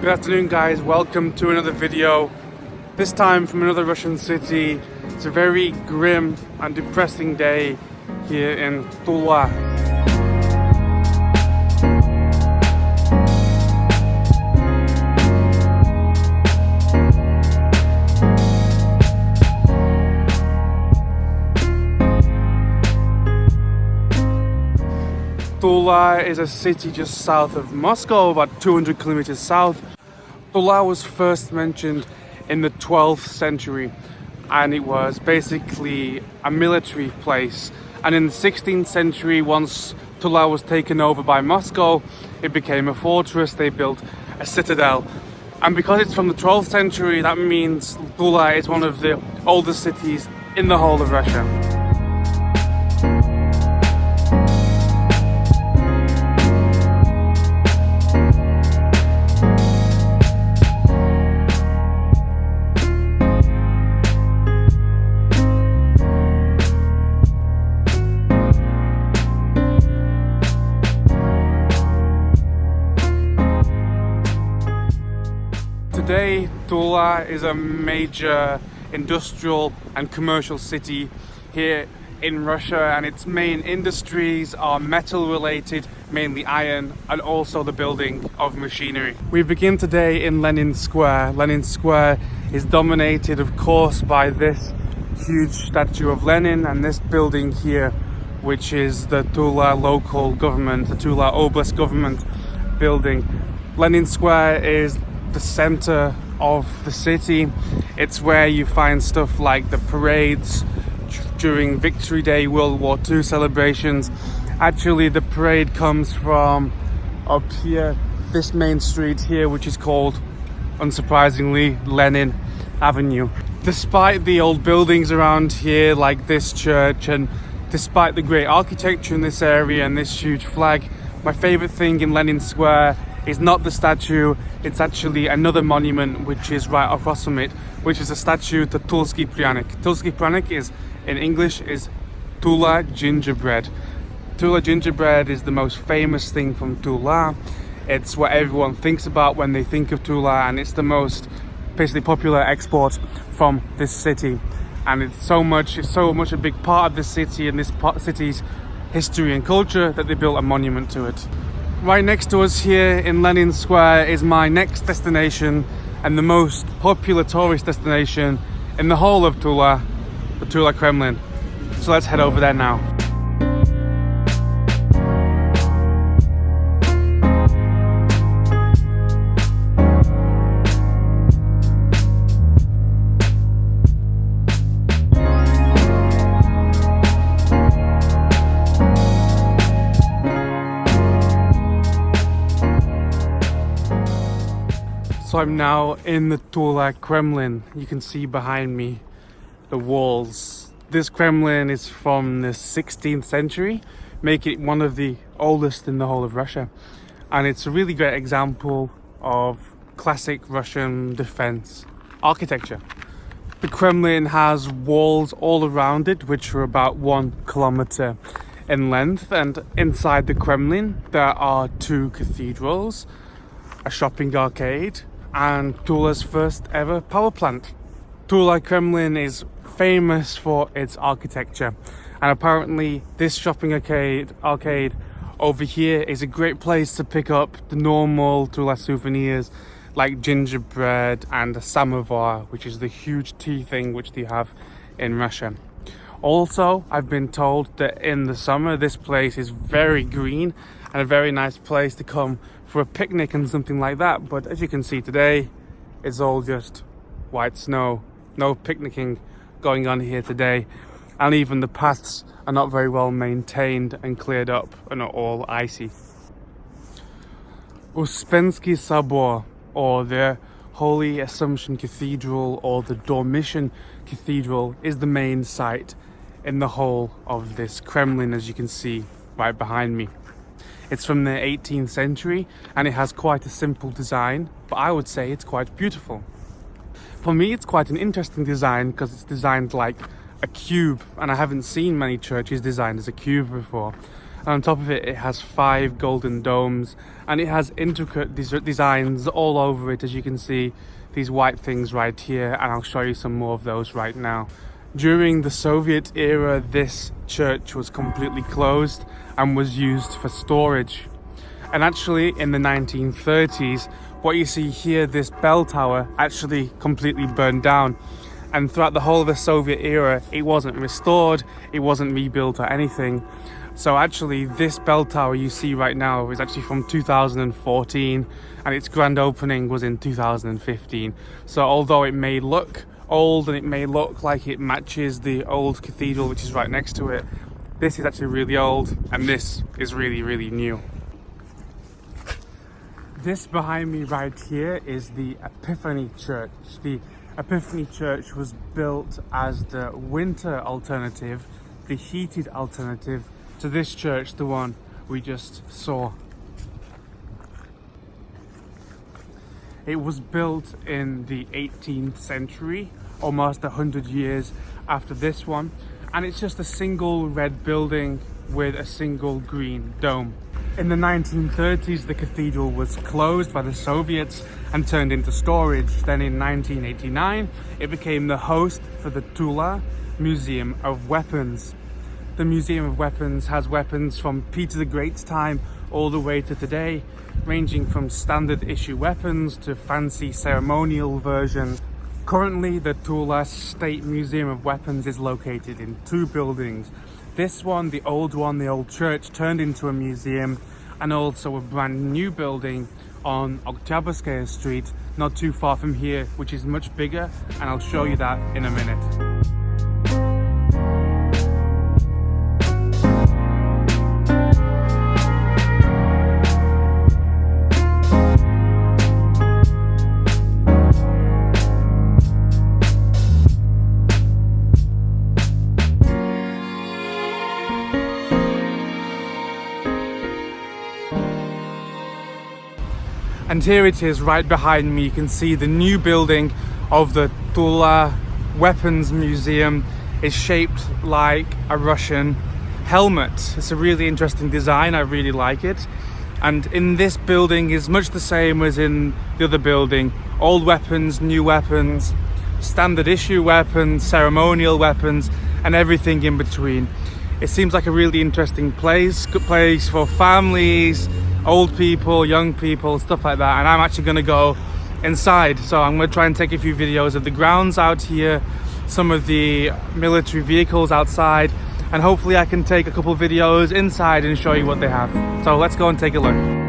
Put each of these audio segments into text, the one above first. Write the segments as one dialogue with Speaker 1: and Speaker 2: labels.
Speaker 1: Good afternoon guys, welcome to another video, this time from another Russian city. It's a very grim and depressing day here in Tula. Tula is a city just south of Moscow, about 200 kilometers south. Tula was first mentioned in the 12th century and it was basically a military place. And in the 16th century, once Tula was taken over by Moscow, it became a fortress. They built a citadel. And because it's from the 12th century, that means Tula is one of the oldest cities in the whole of Russia. Today, Tula is a major industrial and commercial city here in Russia, and its main industries are metal related, mainly iron, and also the building of machinery. We begin today in Lenin Square. Lenin Square is dominated, of course, by this huge statue of Lenin and this building here, which is the Tula local government, the Tula Oblast government building. Lenin Square is the center of the city. It's where you find stuff like the parades during Victory Day, World War II celebrations. Actually, the parade comes from up here, this main street here, which is called, unsurprisingly, Lenin Avenue. Despite the old buildings around here, like this church, and despite the great architecture in this area and this huge flag, my favorite thing in Lenin Square is not the statue, it's actually another monument which is right across from it, which is a statue to Tulsky Pryanik. Tulsky Pryanik is, in English, is Tula Gingerbread. Tula Gingerbread is the most famous thing from Tula. It's what everyone thinks about when they think of Tula, and it's the most basically popular export from this city. And it's so much a big part of this city and this city's history and culture that they built a monument to it. Right next to us here in Lenin Square is my next destination and the most popular tourist destination in the whole of Tula, the Tula Kremlin. So let's head over there now. So I'm now in the Tula Kremlin. You can see behind me the walls. This Kremlin is from the 16th century, making it one of the oldest in the whole of Russia. And it's a really great example of classic Russian defense architecture. The Kremlin has walls all around it, which are about 1 kilometer in length. And inside the Kremlin, there are 2 cathedrals, a shopping arcade, and Tula's first ever power plant. Tula Kremlin is famous for its architecture, and apparently this shopping arcade over here is a great place to pick up the normal Tula souvenirs like gingerbread and a samovar, which is the huge tea thing which they have in Russia. Also, I've been told that in the summer this place is very green and a very nice place to come for a picnic and something like that. But as you can see today, it's all just white snow. No picnicking going on here today. And even the paths are not very well maintained and cleared up and are all icy. Uspensky Sabor, or the Holy Assumption Cathedral, or the Dormition Cathedral, is the main site in the whole of this Kremlin, as you can see right behind me. It's from the 18th century and it has quite a simple design, but I would say it's quite beautiful. For me, it's quite an interesting design because it's designed like a cube, and I haven't seen many churches designed as a cube before. and on top of it, it has 5 golden domes, and it has intricate designs all over it, as you can see, these white things right here, and I'll show you some more of those right now. During the Soviet era, this church was completely closed and was used for storage. And actually, in the 1930s, what you see here, this bell tower, actually completely burned down. And throughout the whole of the Soviet era, it wasn't restored, it wasn't rebuilt or anything. So actually, this bell tower you see right now is actually from 2014, and its grand opening was in 2015. So although it may look old and it may look like it matches the old cathedral which is right next to it, this is actually really old, and this is really, really new. This behind me right here is the Epiphany Church. The Epiphany Church was built as the winter alternative, the heated alternative to this church, the one we just saw. It was built in the 18th century, almost 100 years after this one, and it's just a single red building with a single green dome. In the 1930s, the cathedral was closed by the Soviets and turned into storage. Then in 1989, it became the host for the Tula Museum of Weapons. The Museum of Weapons has weapons from Peter the Great's time all the way to today, ranging from standard issue weapons to fancy ceremonial versions. Currently, the Tula State Museum of Weapons is located in 2 buildings. This one, the old church, turned into a museum, and also a brand new building on Oktyabrskaya Street, not too far from here, which is much bigger, and I'll show you that in a minute. And here it is right behind me. You can see the new building of the Tula Weapons Museum is shaped like a Russian helmet. It's a really interesting design, I really like it. And in this building is much the same as in the other building. Old weapons, new weapons, standard issue weapons, ceremonial weapons, and everything in between. It seems like a really interesting place, good place for families, old people, young people, stuff like that. And I'm actually going to go inside, so I'm going to try and take a few videos of the grounds out here, some of the military vehicles outside, and hopefully I can take a couple videos inside and show you what they have. So let's go and take a look.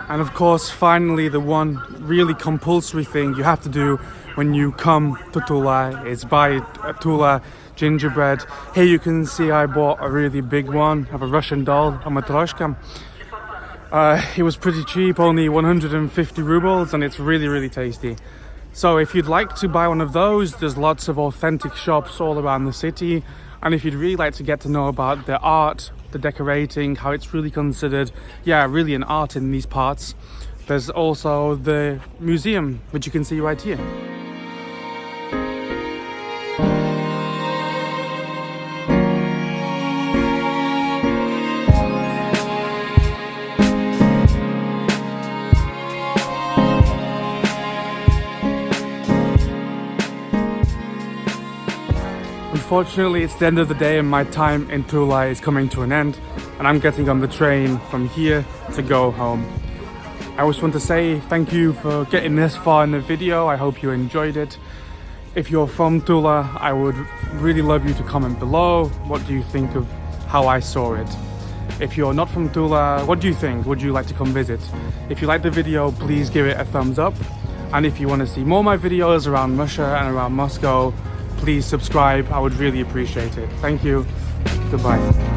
Speaker 1: And of course, finally, the one really compulsory thing you have to do when you come to Tula is buy a Tula gingerbread. Here you can see I bought a really big one of a Russian doll, a matryoshka. It was pretty cheap, only 150 rubles, and it's really, really tasty. So if you'd like to buy one of those, there's lots of authentic shops all around the city. And if you'd really like to get to know about the art, the decorating, how it's really considered, really an art in these parts, there's also the museum, which you can see right here. unfortunately it's the end of the day and my time in Tula is coming to an end, and I'm getting on the train from here to go home. I just want to say thank you for getting this far in the video. I hope you enjoyed it. If you're from Tula, I would really love you to comment below. What do you think of how I saw it? If you're not from Tula, what do you think? Would you like to come visit? If you liked the video, please give it a thumbs up. And if you want to see more of my videos around Russia and around Moscow, please subscribe. I would really appreciate it. Thank you. Goodbye.